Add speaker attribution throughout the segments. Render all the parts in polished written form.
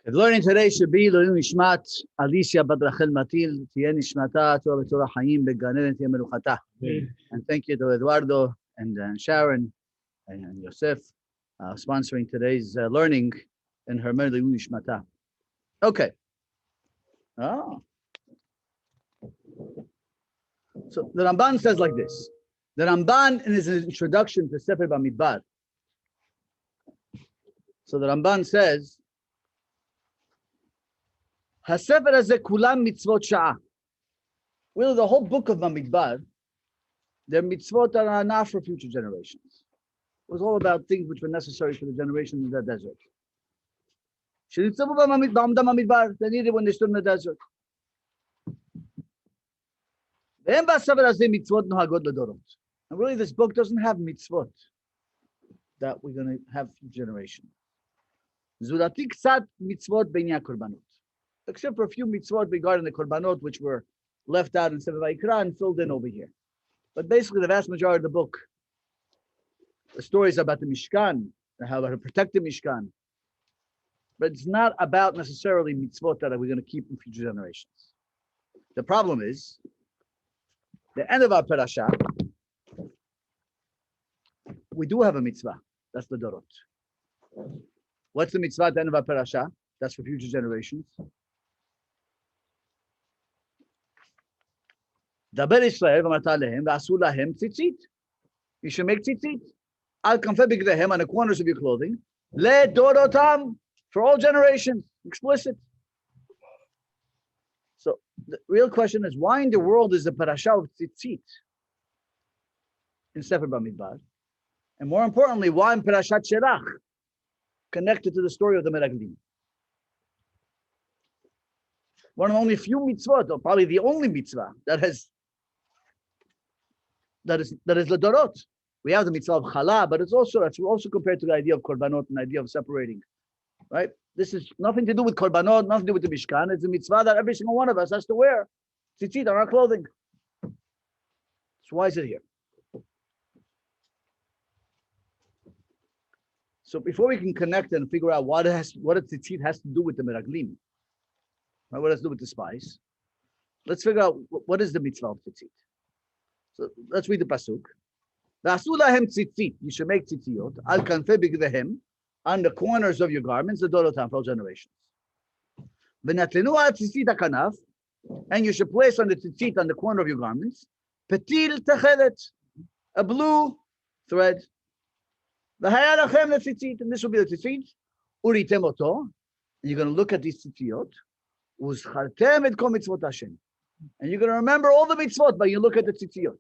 Speaker 1: The learning today should be Le'ilui Nishmat Alicia Bat Rachel Matil Tiye Nishmata Torah Torah Hayim Began Eden Tiye Meluchata. And thank you to Eduardo and Sharon and Yosef sponsoring today's learning in her Le'ilui Nishmata. Okay. Oh. So the Ramban says like this. The Ramban in his introduction to Sefer Bamidbar. So the Ramban says, HaSefer hazeh kulam mitzvot sha'ah. Really, the whole book of Bamidbar, they're mitzvot that are not for future generations. It was all about things which were necessary for the generation in the desert. They needed when they stood in the desert. And really, this book doesn't have mitzvot that we're going to have future generations. Except for a few mitzvot regarding the korbanot, which were left out in Sefer Vayikra and filled in over here. But basically, the vast majority of the book, the stories about the Mishkan, how to protect the Mishkan. But it's not about necessarily mitzvot that we're going to keep in future generations. The problem is, the end of our parasha, we do have a mitzvah. That's the dorot. What's the mitzvah at the end of our parasha? That's for future generations. Daber Israel v'amata lehem v'asu lahem tzitzit. You should make tzitzit. Al kanfei bigdehem, on the corners of your clothing. Le dorotam, for all generations. Explicit. So the real question is, why in the world is the parasha of tzitzit in Sefer Bamidbar? And more importantly, why in Parashat Shelach connected to the story of the Meraglim? One of the only few mitzvot, or probably the only mitzvah that is Ladorot. We have the mitzvah of Chala, but it's also compared to the idea of Korbanot and the idea of separating. Right? This is nothing to do with Korbanot, nothing to do with the Mishkan. It's a mitzvah that every single one of us has to wear tzitzit on our clothing. So why is it here? So before we can connect and figure out what a tzitzit has to do with the Meraglim, right, what has to do with the spies, let's figure out what is the mitzvah of tzitzit. So let's read the pasuk. V'asu lahem tzitzit. You should make tzitziyot al kanfei bigdehem, on the corners of your garments, the dorotam, for all generations. V'natlenu al tzitzit hakanaf, and you should place on the tzitzit on the corner of your garments petil techelet, a blue thread. And this will be the tzitzit. Uritem oto, and you're going to look at these tzitziyot. Uzchartem et kol mitzvot Hashem, and you're going to remember all the mitzvot, but you look at the tzitziyot.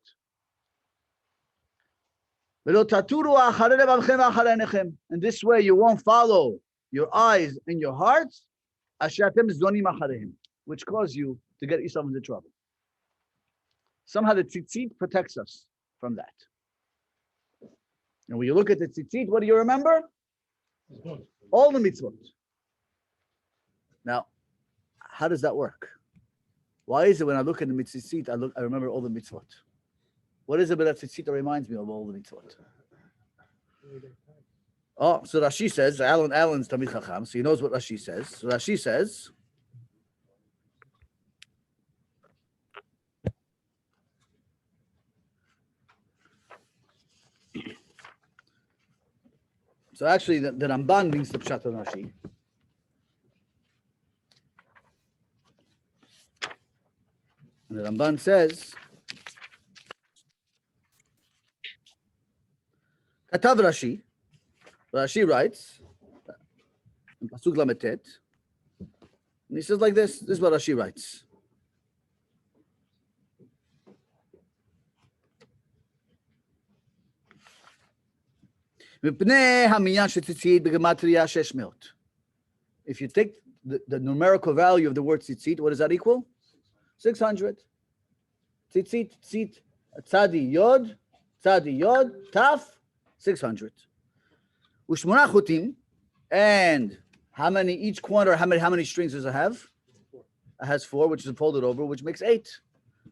Speaker 1: And this way you won't follow your eyes and your hearts, which cause you to get yourself into trouble. Somehow the tzitzit protects us from that. And when you look at the tzitzit, what do you remember? All the mitzvot. Now, how does that work? Why is it when I look at the tzitzit, I remember all the mitzvot? What is it about that tzitzit that reminds me of all the mitzvot? Oh, so Rashi says, Alan's Tamid Chacham, so he knows what Rashi says. So Rashi says, so actually the Ramban brings the Pshat of Rashi. And the Ramban says, Katav Rashi writes, in Pasuk Lametet, and he says like this is what Rashi writes. If you take the numerical value of the word tzitzit, what does that equal? 600. Tzitzit, tzit, tzadi yod, taf, 600. Ushmona chutim, and how many each corner? How many strings does it have? It has 4, which is folded over, which makes 8.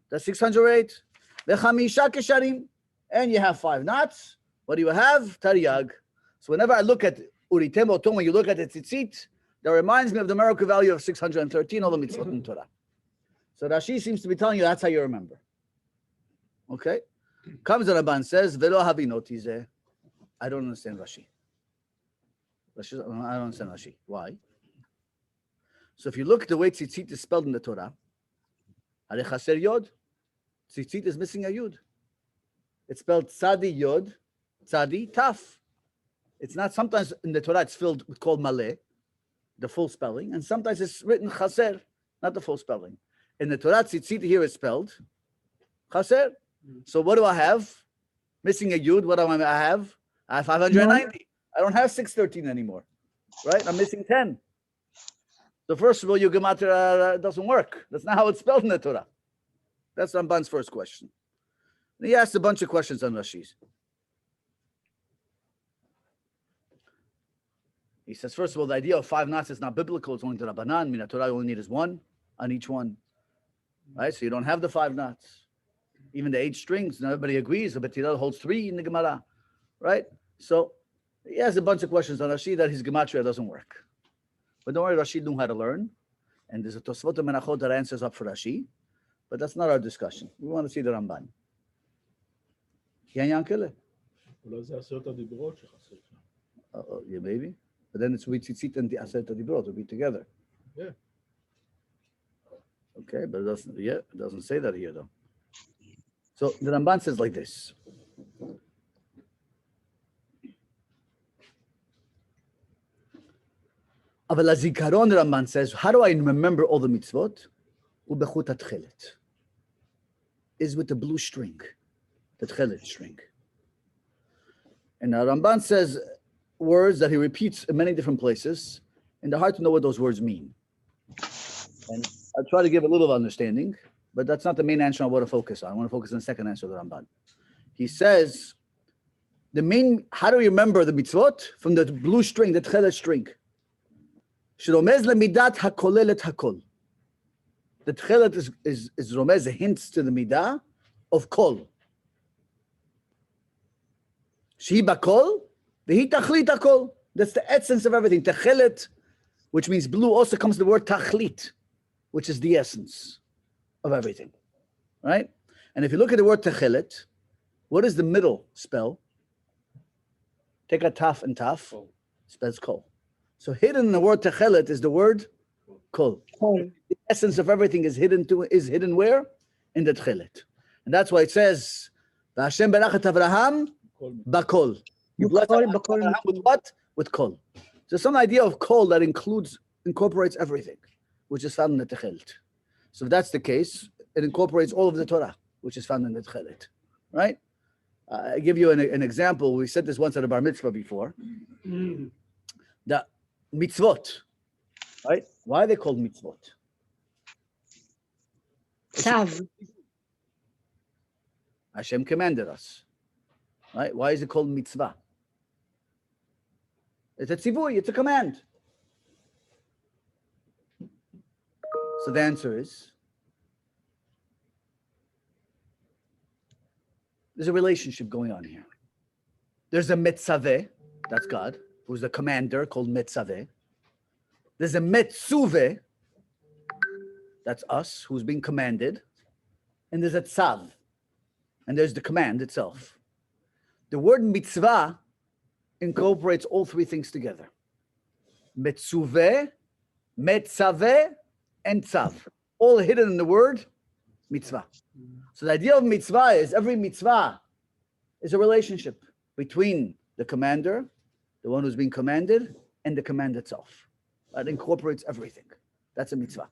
Speaker 1: That's 608. Vechamisha kesharim, and you have 5 knots. What do you have? Tariyag. So whenever I look at Uritem Otom, when you look at the tzitzit, that reminds me of the numerical value of 613, all the mitzvot in Torah. So Rashi seems to be telling you that's how you remember. Okay? Comes the Rabban says, Velo havinoti zeh. I don't understand Rashi. I don't understand Rashi. Why? So if you look at the way Tzitzit is spelled in the Torah, Hare chaser yod. Tzitzit is missing a yud. It's spelled tzadi yod, tzadi taf. It's not, sometimes in the Torah it's called maleh, the full spelling, and sometimes it's written chaser, not the full spelling. In the Torah, tzitzit here is spelled chaser. So what do I have? Missing a yud, what do I have? I have 590. I don't have 613 anymore, right? I'm missing 10. So first of all, your gematria doesn't work. That's not how it's spelled in the Torah. That's Ramban's first question. He asked a bunch of questions on Rashi's. He says, first of all, the idea of 5 knots is not biblical. It's only the Rabbanan. Min Torah, you only need is 1 on each one. Right? So you don't have the 5 knots. Even the 8 strings, not everybody agrees. But Betira holds 3 in the Gemara. Right? So he has a bunch of questions on Rashi that his gematria doesn't work. But don't worry, Rashi knew how to learn. And there's a Tosfot and Menachot that answers up for Rashi. But that's not our discussion. We want to see the Ramban. Yeah, maybe. But then it's with Tzitzit and Techelet Dibrot to be together.
Speaker 2: Yeah.
Speaker 1: Okay, but it doesn't say that here though. So the Ramban says like this. Aval HaZikaron, the Ramban says, how do I remember all the mitzvot? Ubechut Techelet is with the blue string, the Techelet string. And now Ramban says words that he repeats in many different places, and they're hard to know what those words mean. And I'll try to give a little understanding, but that's not the main answer I want to focus on. I want to focus on the second answer of the Ramban. He says, how do you remember the mitzvot? From the blue string, the Techelet string. Shiromez lemidat hakolelet hakol. The Techelet is romez, hints to the midah of kol. Shehi bakol, vehi tachlit hakol. That's the essence of everything. Techelet, which means blue, also comes the word tachlit, which is the essence of everything, right? And if you look at the word techelet, what does the middle spell? Take a taf and taf, spells kol. So hidden in the word techelet is the word kol. The essence of everything is hidden where? In the techelet. And that's why it says, Hashem berachat Avraham bakol. You bless Avraham with what? With kol. So some idea of kol that incorporates everything, which is found in the techelet. So if that's the case, it incorporates all of the Torah, which is found in the techelet, right? I give you an example. We said this once at a bar mitzvah before. The mitzvot, right? Why are they called mitzvot?
Speaker 3: Tav.
Speaker 1: Hashem commanded us, right? Why is it called mitzvah? It's a tzivui, it's a command. So the answer is, there's a relationship going on here. There's a metzaveh, that's God, who's the commander, called metzaveh. There's a metzuve, that's us, who's being commanded. And there's a tzav, and there's the command itself. The word mitzvah incorporates all 3 things together. Metzuve, metzaveh, and tzav. All hidden in the word mitzvah. So the idea of mitzvah is every mitzvah is a relationship between the commander, the one who's being commanded, and the command itself. That incorporates everything. That's a mitzvah.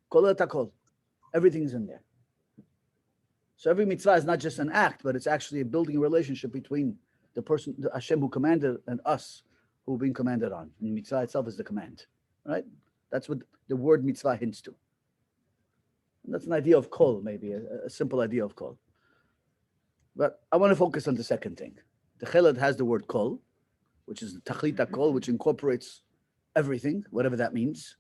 Speaker 1: Kol takol. Everything is in there. So every mitzvah is not just an act, but it's actually building a relationship between the person, the Hashem who commanded, and us who are being commanded on. And mitzvah itself is the command, right? That's what the word mitzvah hints to. And that's an idea of kol, maybe, a simple idea of kol. But I want to focus on the second thing. The Techelet has the word kol, which is the tachlit kol, which incorporates everything, whatever that means.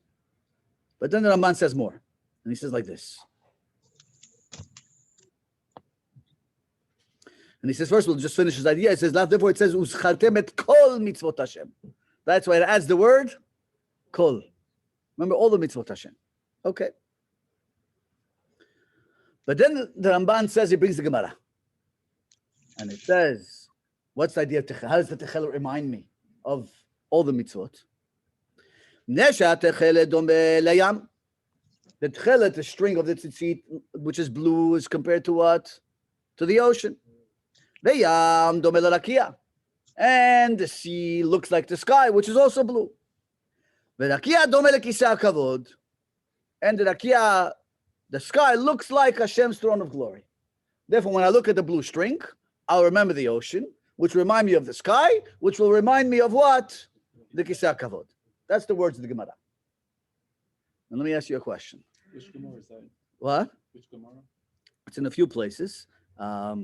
Speaker 1: But then the Ramban says more. And he says like this. And he says, first we'll just finish his idea. He says, therefore it says, Uschartem et kol mitzvot Hashem. That's why it adds the word Kol. Remember all the mitzvot Hashem. Okay. But then the Ramban says, he brings the Gemara. And it says, what's the idea of Techelet? How does the Techelet remind me of all the mitzvot? Nesha Techelet dome layam. The Techelet, the string of the Tzitzit, which is blue, is compared to what? To the ocean. Veyam dome larakia. And the sea looks like the sky, which is also blue. Verakia dome lekisa kavod. And the rakia, the sky looks like Hashem's throne of glory. Therefore, when I look at the blue string, I'll remember the ocean, which will remind me of the sky, which will remind me of what? The Kisah Kavod. That's the words of the Gemara. And let me ask you a question.
Speaker 2: Which Gemara is that?
Speaker 1: What?
Speaker 2: Which Gemara?
Speaker 1: It's in a few places. But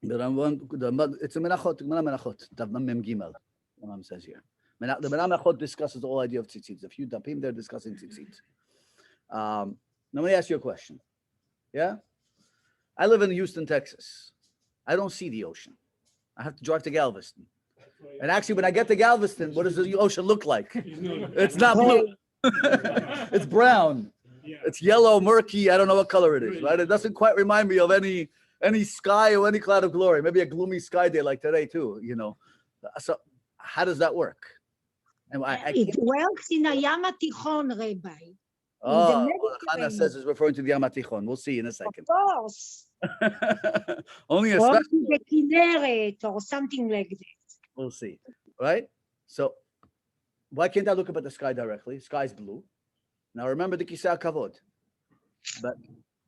Speaker 1: it's a Menachot, Gemara Menachot, Dav Mem Gimel, the Imam says here. The Menachot discusses the whole idea of Tzitzit. A few Dapim, they're discussing Tzitzit. Now, let me ask you a question. Yeah? I live in Houston, Texas. I don't see the ocean. I have to drive to Galveston. And actually, when I get to Galveston, what does the ocean look like? It's not blue. It's brown. It's yellow, murky. I don't know what color it is, right? It doesn't quite remind me of any sky or any cloud of glory. Maybe a gloomy sky day like today, too, you know. So how does that work? And
Speaker 3: it works in a Yam HaTichon, Rabbi.
Speaker 1: Oh, Hannah says it's referring to the Yam HaTichon. We'll see in a second.
Speaker 3: Of course.
Speaker 1: Only a
Speaker 3: Or
Speaker 1: special.
Speaker 3: to the Kinneret or something like that.
Speaker 1: We'll see, right? So why can't I look up at the sky directly? Sky's blue. Now remember the Kisah Kavod. But,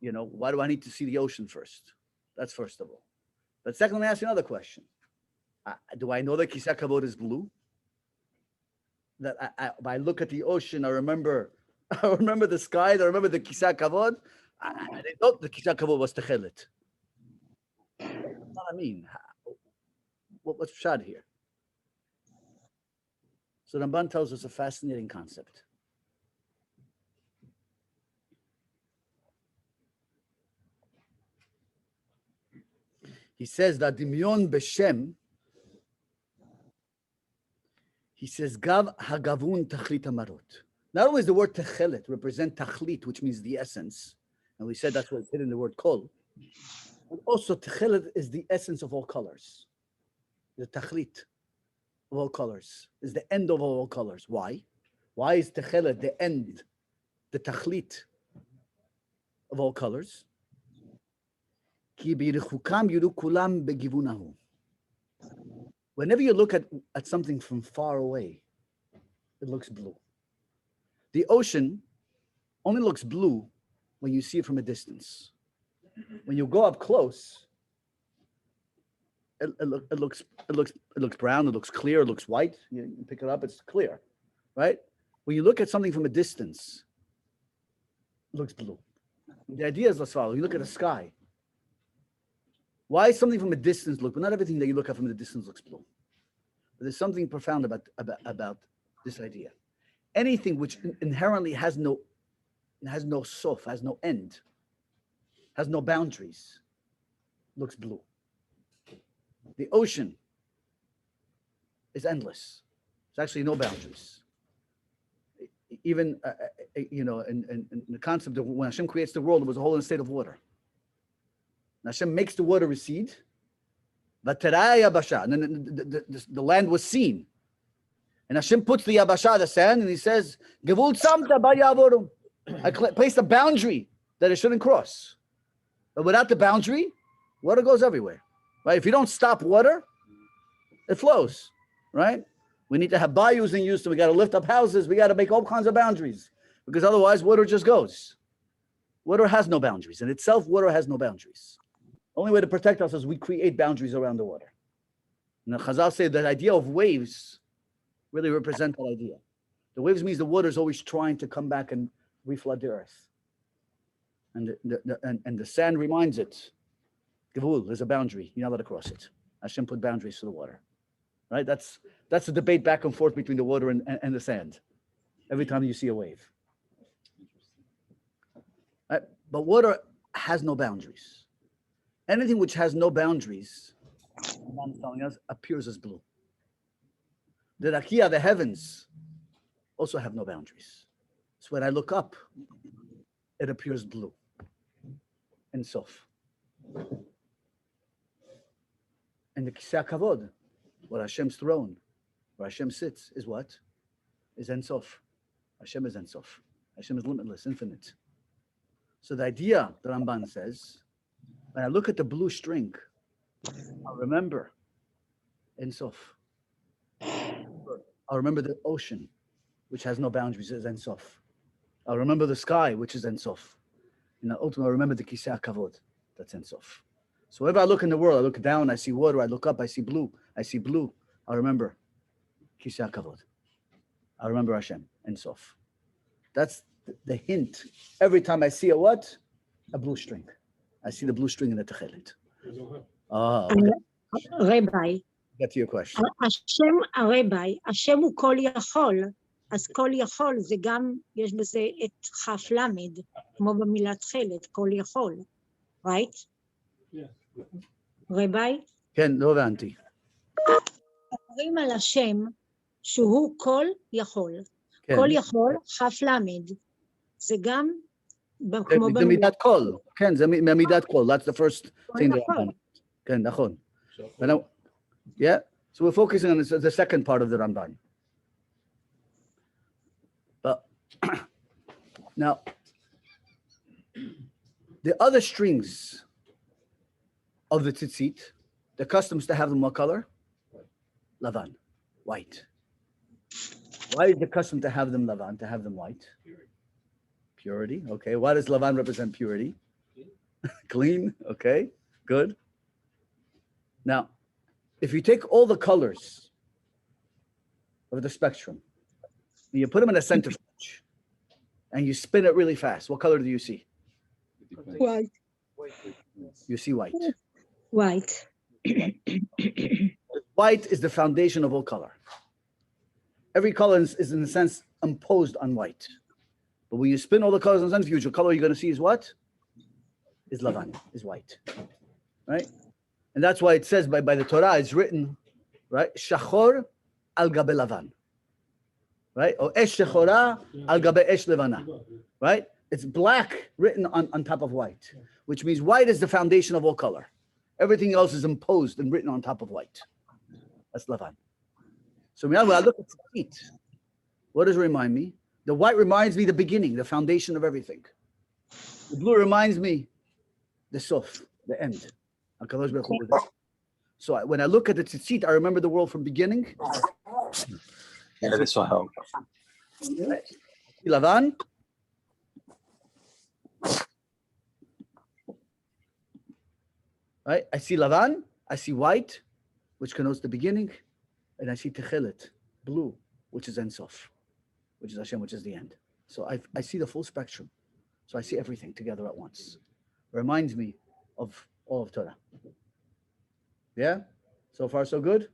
Speaker 1: you know, why do I need to see the ocean first? That's first of all. But second, let me ask you another question. Do I know that Kisah Kavod is blue? That if I look at the ocean, I remember the sky, I remember the Kisah Kavod. I didn't know the Kisah Kavod was Techelet. That's what I mean. What's Pshad here? So Ramban tells us a fascinating concept. He says that Dimyon Beshem, he says, Gav Hagavun Tachlit Amarot. Not only does the word Techelet represent Tachlit, which means the essence, and we said that's what's hidden in the word Kol, but also Techelet is the essence of all colors. The Tachlit of all colors is the end of all colors. Why? Why is Techelet the end, the Tachlit of all colors? Whenever you look at something from far away, it looks blue. The ocean only looks blue when you see it from a distance. When you go up close, it looks brown, it looks clear, it looks white. You pick it up, it's clear, right? When you look at something from a distance, it looks blue. The idea is, let's follow. You look at the sky. Why is something from a distance look? But not everything that you look at from the distance looks blue. But there's something profound about this idea. Anything which inherently has no sof, has no end, has no boundaries, looks blue. The ocean is endless. There's actually no boundaries. Even in the concept of when Hashem creates the world, it was a whole in a state of water. And Hashem makes the water recede. And then the land was seen. And Hashem puts the Yabasha, the sand, and he says, I placed a boundary that it shouldn't cross. But without the boundary, water goes everywhere. Right? If you don't stop water, it flows. Right? We need to have bayous in Houston. We got to lift up houses. We got to make all kinds of boundaries. Because otherwise, water just goes. Water has no boundaries. In itself, water has no boundaries. Only way to protect us is we create boundaries around the water. And the Chazal say that idea of waves really represent that idea. The waves means the water is always trying to come back and reflood the earth. And the sand reminds it, Gevul, there's a boundary. You're not allowed to cross it. Hashem put boundaries to the water. Right? That's the debate back and forth between the water and the sand. Every time you see a wave. Right? But water has no boundaries. Anything which has no boundaries, Imam is telling us, appears as blue. The rakia, the heavens, also have no boundaries. So when I look up, it appears blue. And sof. And the Kisei Kavod, where Hashem's throne, where Hashem sits, is what? Is Ein Sof. Hashem is Ein Sof. Hashem is limitless, infinite. So the idea, the Ramban says, when I look at the blue string, I'll remember Ein Sof. I'll remember the ocean, which has no boundaries, is Ein Sof. I'll remember the sky, which is Ein Sof. And ultimately, I'll remember the Kisei Kavod, that's Ein Sof. So whenever I look in the world, I look down, I see water, I look up, I see blue. I'll remember Kisei Kavod. I'll remember Hashem, Ein Sof. That's the hint. Every time I see a what? A blue string. I see the blue string in the Techelet. Okay.
Speaker 3: רבי,
Speaker 1: Get to your question.
Speaker 3: השם הרבי, השם הוא כל יכול, אז כל יכול זה גם, יש בזה את כף למד, כמו במילה תכלת, כל יכול, right? רבי?
Speaker 1: כן, לא הבנתי.
Speaker 3: אומרים על השם שהוא כל יכול. כל יכול, כף למד. זה גם כמו
Speaker 1: זה מידת קול. כן, זה מידת קול. That's the first thing that Ramban. כן, נכון. Yeah, so we're focusing on the second part of the Ramban. But now, the other strings of the tzitzit, the customs to have them what color? Lavan, white. Why is the custom to have them lavan, to have them white? Purity, okay. Why does lavan represent purity? Clean, okay, good. Now, if you take all the colors of the spectrum and you put them in a centrifuge and you spin it really fast, what color do you see?
Speaker 3: White.
Speaker 1: You see white.
Speaker 3: White.
Speaker 1: White is the foundation of all color. Every color is in a sense imposed on white. But when you spin all the colors in the centrifuge, the color you're going to see is what? Is lavan, is white. Right? And that's why it says by the Torah, it's written, right? Shachor al gabe lavan. Right? Or esh shechora al gabe esh levana. Right? It's black written on top of white, which means white is the foundation of all color. Everything else is imposed and written on top of white. That's lavan. So when I look at Tzitzit, what does it remind me? The white reminds me the beginning, the foundation of everything. The blue reminds me the sof, the end. So when I look at the Tzitzit, I remember the world from beginning.
Speaker 2: Yeah, this will help.
Speaker 1: Lavan. Right? I see lavan, I see white, which connotes the beginning, and I see techelet, blue, which is Ein Sof, which is Hashem, which is the end. So I see the full spectrum. So I see everything together at once. Reminds me of all of Torah. Yeah? So far, so good?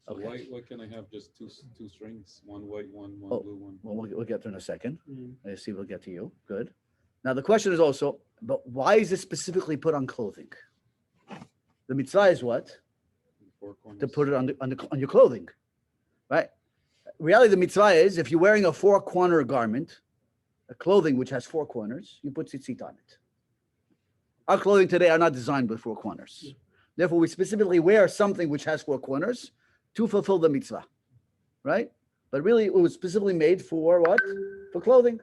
Speaker 4: So
Speaker 1: Okay.
Speaker 4: why can I have just two strings? One white, one blue, one.
Speaker 1: Well, we'll get to in a second. I see we'll get to you. Good. Now, the question is also, but why is this specifically put on clothing? The mitzvah is what?
Speaker 4: Four corners.
Speaker 1: To put it on your clothing, right? Reality, the mitzvah is if you're wearing a four-corner garment, a clothing which has four corners, you put tzitzit on it. Our clothing today are not designed with four corners. Therefore, we specifically wear something which has four corners to fulfill the mitzvah, right? But really, it was specifically made for what? For clothing.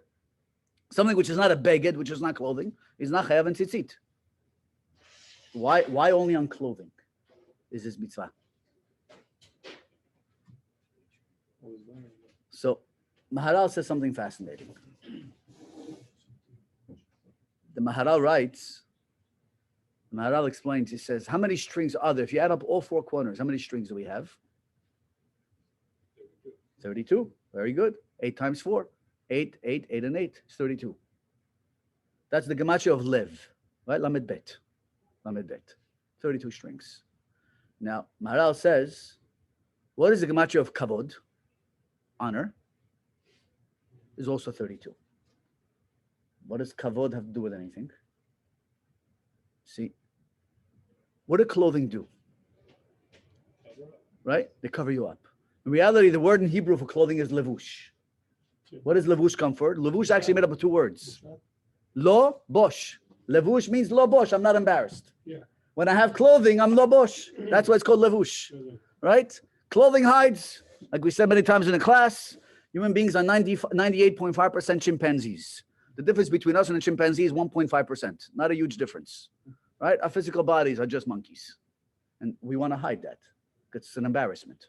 Speaker 1: Something which is not a beged, which is not clothing, is not chayav and tzitzit. Why only on clothing is this mitzvah? So Maharal says something fascinating. The Maharal writes, Maharal explains, he says, how many strings are there? If you add up all four corners, how many strings do we have? 32. Very good. 8 times 4. 8, 8, 8, and 8. It's 32. That's the gematria of lev, right? Lamed bet. Lamed bet. 32 strings. Now, Maharal says, what is the gematria of kavod? Honor. Is also 32. What does kavod have to do with anything? See, what do clothing do? Right? They cover you up. In reality, the word in Hebrew for clothing is levush. What does levush come for? Levush actually made up of two words. Lo bosh. Levush means lo bosh. I'm not embarrassed.
Speaker 5: Yeah.
Speaker 1: When I have clothing, I'm lo bosh. That's why it's called levush, right? Clothing hides, like we said many times in the class, human beings are 98.5% chimpanzees. The difference between us and a chimpanzee is 1.5%. Not a huge difference, right? Our physical bodies are just monkeys. And we want to hide that. It's an embarrassment,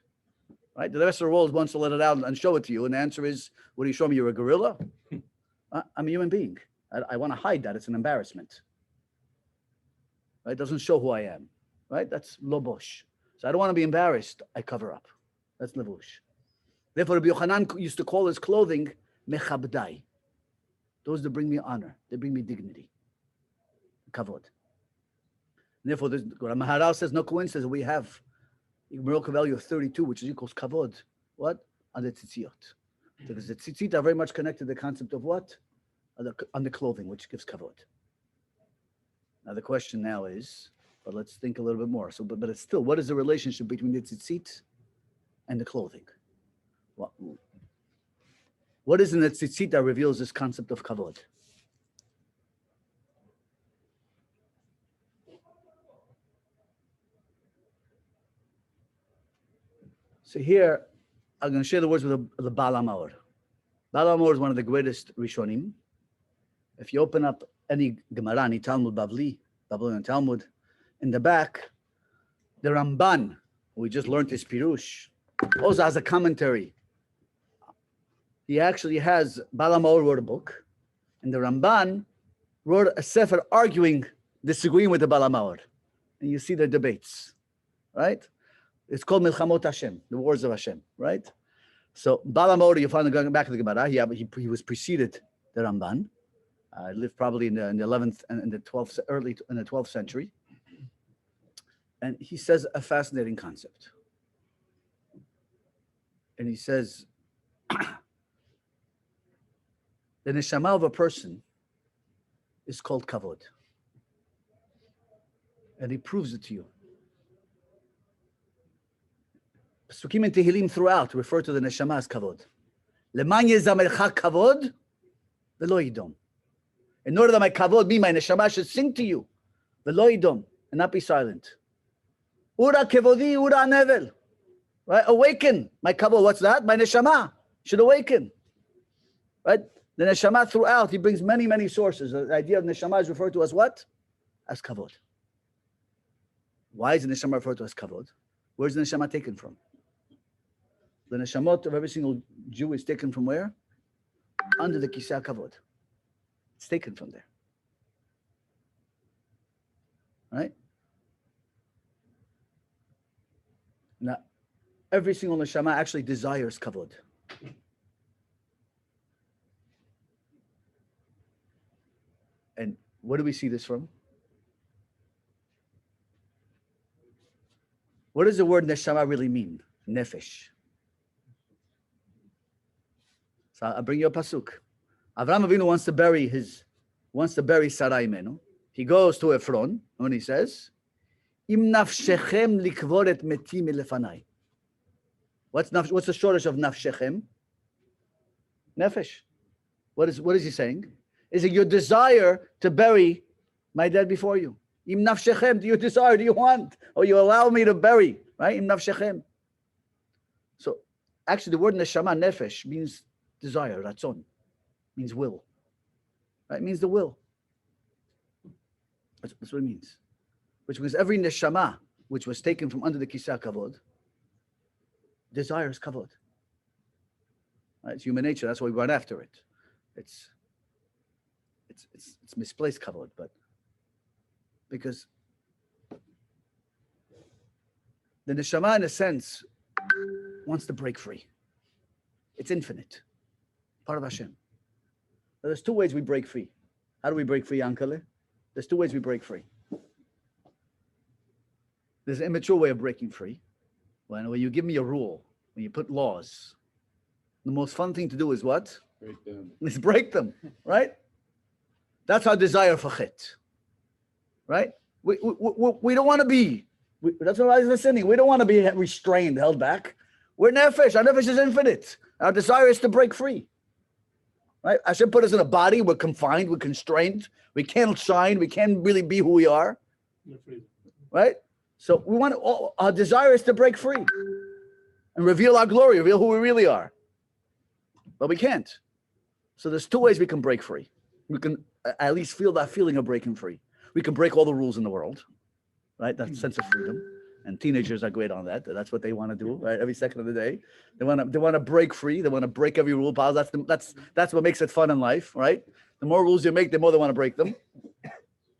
Speaker 1: right? The rest of the world wants to let it out and show it to you. And the answer is, what do you show me? You're a gorilla? I'm a human being. I want to hide that. It's an embarrassment. Right? It doesn't show who I am, right? That's lobosh. So I don't want to be embarrassed. I cover up. That's levush. Therefore, Rabbi Yochanan used to call his clothing mechabdai. Those that bring me honor. They bring me dignity. Kavod. Therefore, Maharal says, no coincidence, we have a numerical value of 32, which is equals kavod. What? On the tzitziot. Because the tzitzit are very much connected to the concept of what? On the clothing, which gives kavod. Now, the question now is, but let's think a little bit more. So, but it's still, what is the relationship between the tzitzit and the clothing? What is in the tzitzit that reveals this concept of kavod? So here, I'm going to share the words with the Baal HaMaor. Baal HaMaor is one of the greatest Rishonim. If you open up any Gemara, any Talmud Bavli, Babylonian Talmud, in the back, the Ramban, we just learned his Pirush, also has a commentary. He actually has, Baal HaMaor wrote a book, and the Ramban wrote a sefer arguing, disagreeing with the Baal HaMaor. And you see their debates, right? It's called Milchamot Hashem, the wars of Hashem, right? So Baal HaMaor, you find going back to the Gemara, he was preceded the Ramban. Lived probably in the 11th and in the 12th, early in the 12th century. And he says a fascinating concept. And he says, the neshama of a person is called kavod. And he proves it to you. Pasukim and Tehillim throughout refer to the neshama as kavod. Leman yezamercha kavod velo yidom. In order that my kavod, me, my neshama, should sing to you, velo yidom, and not be silent. Ura kevodi, ura nevel. Right? Awaken my kavod. What's that? My neshama should awaken. Right? The neshama throughout, he brings many, many sources. The idea of neshama is referred to as what? As kavod. Why is the neshama referred to as kavod? Where's the neshama taken from? The neshamot of every single Jew is taken from where? Under the kisah kavod. It's taken from there. Right? Now, every single neshama actually desires kavod. And where do we see this from? What does the word neshama really mean? Nefesh. So I'll bring you a pasuk. Avraham Avinu wants to bury Sarai Menu. He goes to Ephron and he says, Im nafshechem likvor et meti milefanai. What's the shortage of nafshechem? Nefesh. What is he saying? Is it your desire to bury my dead before you? Im nafshechem, do you desire, do you want, or you allow me to bury, right? Im nafshechem. So actually the word neshama, nefesh, means desire, ratzon, means will. Right? It means the will. That's what it means. Which means every neshama, which was taken from under the kisah kavod, desires kavod. Right? It's human nature, that's why we run after it. It's misplaced kavod, but because the neshama, in a sense, wants to break free. It's infinite, part of Hashem. Now, there's two ways we break free. How do we break free, Ankale? There's two ways we break free. There's an immature way of breaking free. When you give me a rule, when you put laws, the most fun thing to do is what?
Speaker 4: Break them.
Speaker 1: Is break them, right? That's our desire for chit, right? We don't want to be, that's what I was listening. We don't want to be restrained, held back. We're nefesh. Our nefesh is infinite. Our desire is to break free. Right? Hashem put us in a body. We're confined. We're constrained. We can't shine. We can't really be who we are. Right? So we want our desire is to break free and reveal our glory, reveal who we really are. But we can't. So there's two ways we can break free. We can at least feel that feeling of breaking free. We can break all the rules in the world, right? That sense of freedom. And teenagers are great on that. That's what they want to do, right? Every second of the day, they want to break free. They want to break every rule. That's what makes it fun in life, right? The more rules you make, the more they want to break them.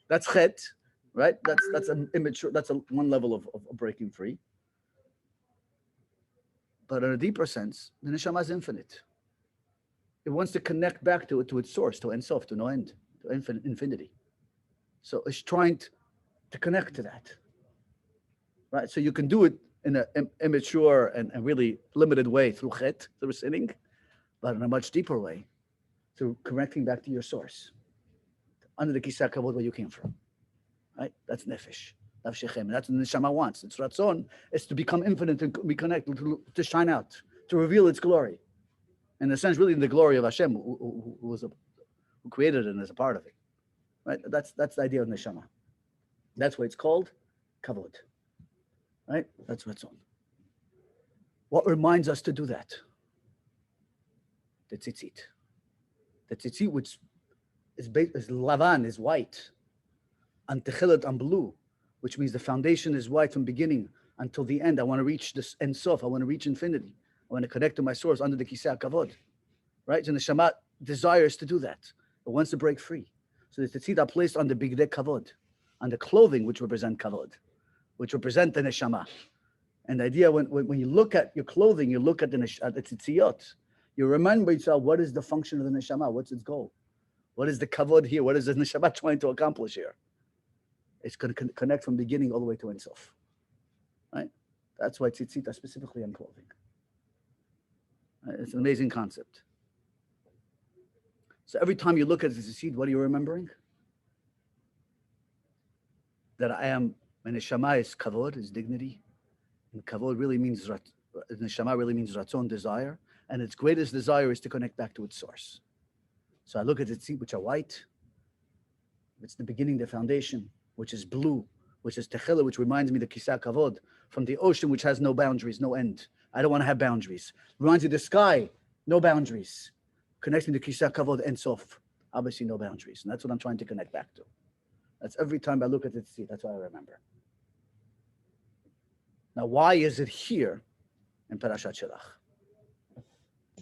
Speaker 1: That's chet, right? That's an immature. That's one level of breaking free. But in a deeper sense, the neshama is infinite. It wants to connect back to its source, to Ein Sof, to no end, to infinity. So it's trying to connect to that. Right, so you can do it in an immature and really limited way through chet, through sinning, but in a much deeper way, through connecting back to your source, under the kisah kavod where you came from. Right, that's nefesh, that's what the neshama wants. Its ratzon is to become infinite and be connected, to shine out, to reveal its glory. In a sense, really the glory of Hashem, who created it and is a part of it. Right, that's the idea of neshama. That's why it's called kavod. Right? That's what's on. What reminds us to do that? The tzitzit. The tzitzit, which is lavan, is white, and techelet, and blue, which means the foundation is white from beginning until the end. I want to reach this Ein Sof. I want to reach infinity. I want to connect to my source under the kiseh kavod. Right? So the neshama desires to do that. It wants to break free. So the tzitzit are placed on the bigdei kavod, on the clothing which represent kavod, which represent the neshama. And the idea, when you look at your clothing, you look at the tzitziyot, you remember yourself, what is the function of the neshama? What's its goal? What is the kavod here? What is the neshama trying to accomplish here? It's going to connect from beginning all the way to Ein Sof. Right? That's why tzitzit are specifically on clothing. Right? It's an amazing concept. So every time you look at the tzitzit, what are you remembering? That I am. My neshama is kavod, is dignity. And kavod really means, neshama really means ratzon, desire. And its greatest desire is to connect back to its source. So I look at the tzitzit, which are white. It's the beginning, the foundation, which is blue, which is techelet, which reminds me of the kiseh kavod, from the ocean, which has no boundaries, no end. I don't want to have boundaries. Reminds you of the sky, no boundaries. Connects me to kiseh kavod, Ein Sof, obviously no boundaries. And that's what I'm trying to connect back to. That's every time I look at the tzitzit, that's what I remember. Now, why is it here in Parashat Shelach?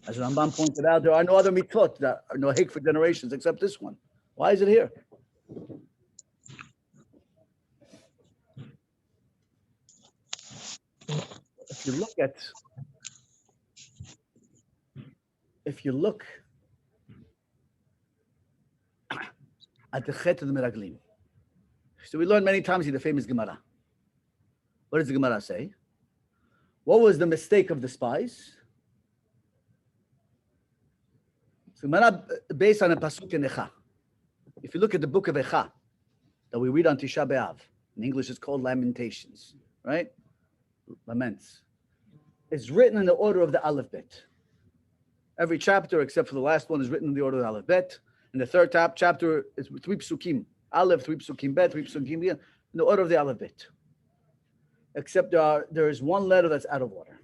Speaker 1: As Rambam pointed out, there are no other mitzvot that are no hake for generations except this one. Why is it here? If you look at the chet of the meraglim, so we learned many times in the famous Gemara. What does the Gemara say? What was the mistake of the spies? So Gemara, based on a pasuk in Echa. If you look at the book of Echa that we read on Tisha B'Av, in English it's called Lamentations, right? Laments. It's written in the order of the Aleph Bet. Every chapter, except for the last one, is written in the order of the Aleph Bet. And the third chapter is 3 psukim. Aleph, 3 psukim Bet, 3 psukim in the order of the Aleph Bet. Except there is one letter that's out of order.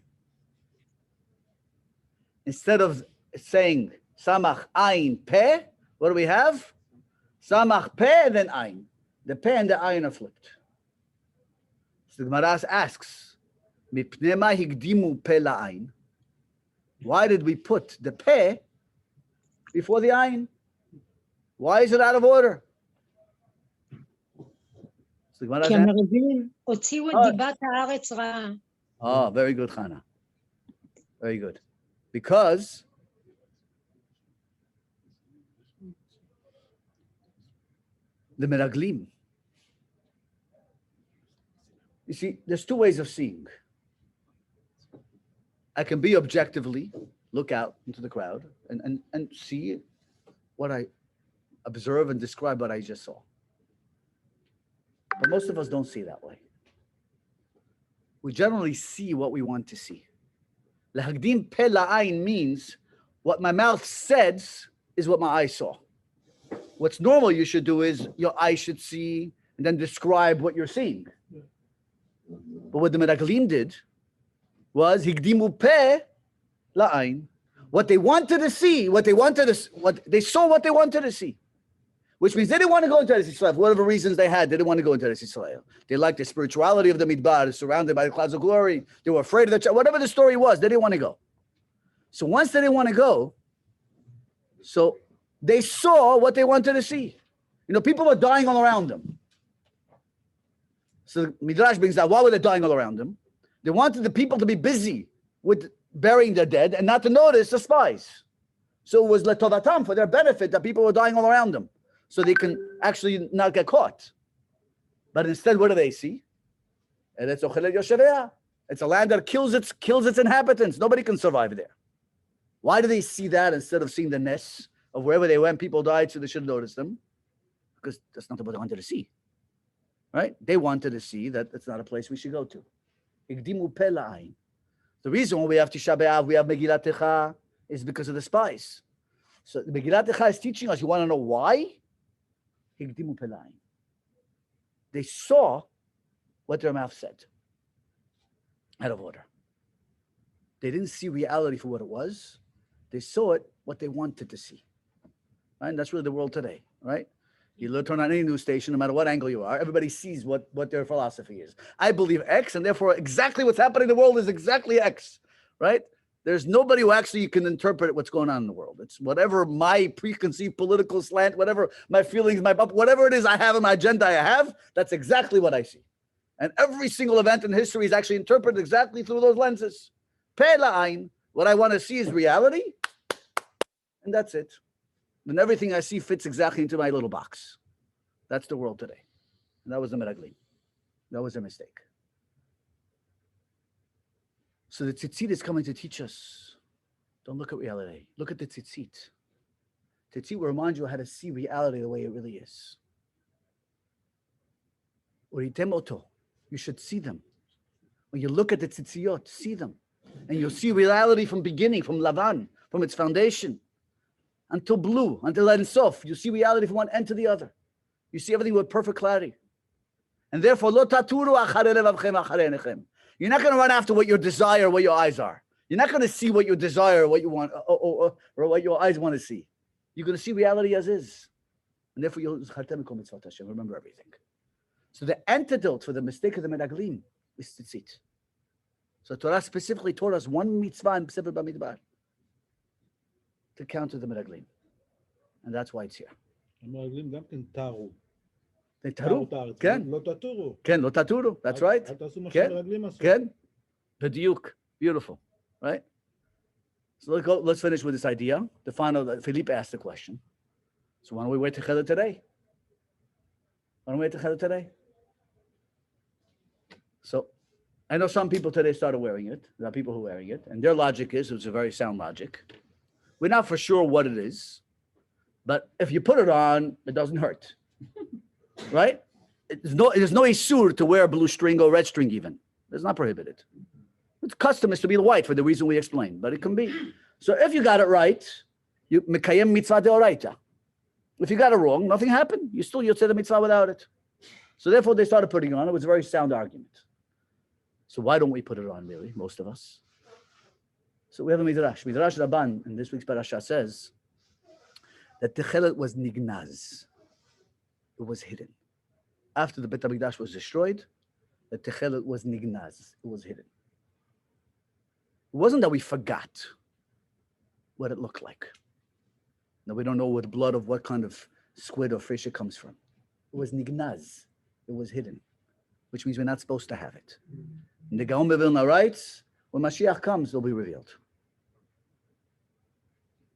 Speaker 1: Instead of saying Samach Ayin Peh, what do we have? Samach Peh, then Ayin. The Peh and the Ayin are flipped. So the Gemara asks, Mipnei ma higdimu Peh la'ayin? Why did we put the Peh before the Ayin? Why is it out of order?
Speaker 3: כי המרגלים הוציאו את דיבת הארץ רעה.
Speaker 1: Oh, very good, Chana. Very good. Because the meraglim, you see, there's two ways of seeing. I can be objectively, look out into the crowd and see what I observe and describe what I just saw. But most of us don't see that way. We generally see what we want to see. Lahagdim pe la'ayin means what my mouth says is what my eyes saw. What's normal you should do is your eyes should see and then describe what you're seeing. But what the Meraglim did was higdimu pe la'ayin. What they wanted to see, what they saw what they wanted to see. Which means they didn't want to go into Eretz Yisrael. For whatever reasons they had, they didn't want to go into Eretz Yisrael. They liked the spirituality of the Midbar, surrounded by the clouds of glory. They were afraid of whatever the story was, they didn't want to go. So once they didn't want to go, so they saw what they wanted to see. People were dying all around them. So Midrash brings out, why were they dying all around them? They wanted the people to be busy with burying their dead and not to notice the spies. So it was letovatam, for their benefit, that people were dying all around them, so they can actually not get caught. But instead, what do they see? It's a land that kills its inhabitants. Nobody can survive there. Why do they see that instead of seeing the nests of wherever they went? People died, so they should notice them. Because that's not what they wanted to see. Right? They wanted to see that it's not a place we should go to. The reason why we have Tisha B'Av, we have Megillat Techa, is because of the spies. So the Megillat Techa is teaching us, you want to know why? They saw what their mouth said, out of order. They didn't see reality for what it was. They saw it, what they wanted to see. Right? And that's really the world today, right? You turn on any news station, no matter what angle you are, everybody sees what their philosophy is. I believe X, and therefore exactly what's happening in the world is exactly X, right? There's nobody who actually can interpret what's going on in the world. It's whatever my preconceived political slant, whatever my feelings, whatever it is I have in my agenda I have, that's exactly what I see. And every single event in history is actually interpreted exactly through those lenses. Pe la'ayin, what I want to see is reality, and that's it. And everything I see fits exactly into my little box. That's the world today. And that was the Meraglim. That was a mistake. So the Tzitzit is coming to teach us, don't look at reality. Look at the Tzitzit. Tzitzit will remind you how to see reality the way it really is. Uritem oto, you should see them. When you look at the Tzitziyot, see them. And you'll see reality from beginning, from Lavan, from its foundation, until blue, until Ein Sof. You see reality from one end to the other. You see everything with perfect clarity. And therefore, lo taturu acharei levavchem acharei einechem. You're not going to run after what your desire, what your eyes are. You're not going to see what your desire, what you want, or what your eyes want to see. You're going to see reality as is. And therefore, you'll remember everything. So the antidote for the mistake of the Meraglim is Tzitzit. So Torah specifically taught us one mitzvah in Sefer Bamidbar to counter the Meraglim. And that's why it's here.
Speaker 5: המרגלים גם כן תרו.
Speaker 1: They taru.
Speaker 5: כן.
Speaker 1: Ken.
Speaker 5: לא תטורו.
Speaker 1: Ken, lo taturu. That's right.
Speaker 5: אל תעשו מה
Speaker 1: כן.
Speaker 5: שמרגלים עשו.
Speaker 1: Ken. B'diuk. Beautiful. Right? So let's finish with this idea. The final, Philippe asked the question. So why don't we wear Techelet today? Why don't we wear Techelet today? So I know some people today started wearing it. There are people who are wearing it. And their logic is, it's a very sound logic. We're not for sure what it is. But if you put it on, it doesn't hurt. Right? There's no isur to wear blue string or red string even. It's not prohibited. Its custom is to be white for the reason we explained, but it can be. So if you got it right, you mekayem mitzvah deoraita. If you got it wrong, nothing happened. You say the mitzvah without it. So therefore they started putting it on. It was a very sound argument. So why don't we put it on really, most of us? So we have a Midrash. Midrash Rabban in this week's parasha says that Techelet was nignaz. It was hidden. After the Bet HaMikdash was destroyed, the Techelet was nignaz. It was hidden. It wasn't that we forgot what it looked like. Now we don't know what blood of what kind of squid or fish it comes from. It was nignaz. It was hidden, which means we're not supposed to have it. And the Gaon Bevilna writes, when Mashiach comes, it'll be revealed.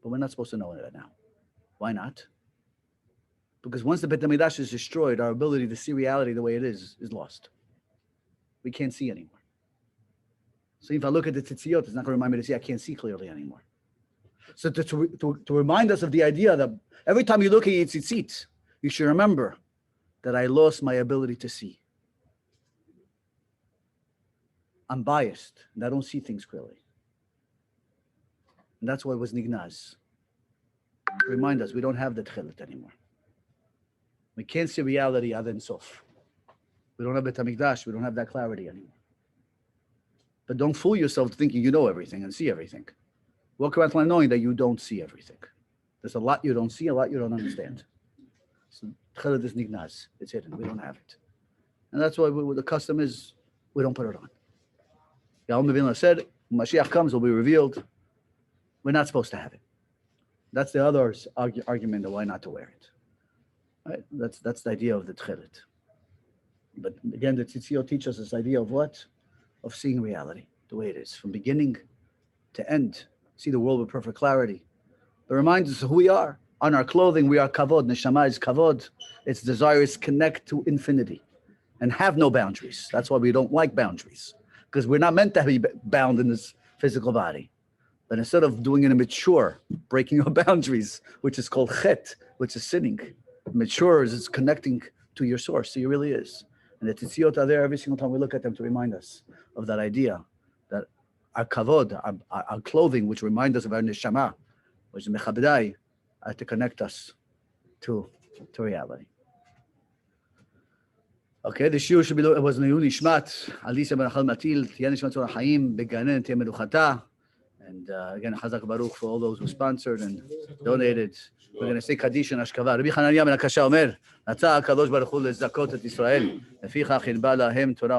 Speaker 1: But we're not supposed to know it now. Why not? Because once the Bet HaMikdash is destroyed, our ability to see reality the way it is lost. We can't see anymore. So if I look at the Tzitziyot, it's not going to remind me to see I can't see clearly anymore. So to remind us of the idea that every time you look at your Tzitzit, you should remember that I lost my ability to see. I'm biased and I don't see things clearly. And that's why it was nignaz. Remind us, we don't have the Techelet anymore. We can't see reality other than Sof. We don't have Beit HaMikdash. We don't have that clarity anymore. But don't fool yourself thinking you know everything and see everything. Walk around life knowing that you don't see everything. There's a lot you don't see, a lot you don't understand. So Techelet is nignaz. It's hidden. We don't have it. And that's why the custom is we don't put it on. Yael Vilna said, when Mashiach comes, it will be revealed. We're not supposed to have it. That's the other argument of why not to wear it. Right? That's the idea of the Techelet. But again, the Tzitzit teaches us this idea of what? Of seeing reality the way it is, from beginning to end. See the world with perfect clarity. It reminds us of who we are. On our clothing, we are kavod. Neshama is kavod. Its desire is connect to infinity and have no boundaries. That's why we don't like boundaries, because we're not meant to be bound in this physical body. But instead of doing it in mature, breaking our boundaries, which is called chet, which is sinning, mature is connecting to your source. So it really is. And the Tzitzit are there every single time we look at them to remind us of that idea that our kavod, our clothing, which remind us of our neshama, which is mechabedai, are to connect us to reality. Okay, the shiur should be, it was Nehu Nishmat, Alisa ben Achal Matil, Tiyah Nishmat Tzor HaChaim, Beganen Tiyah Menuchata. And again, Chazak Baruch for all those who sponsored and donated. We're going to say Kaddish and Ashkava. Rabbi Hananiah ben Akasha Omer, רצה הקדוש ברוך הוא לזכות את ישראל, לפיכך הרבה להם תורה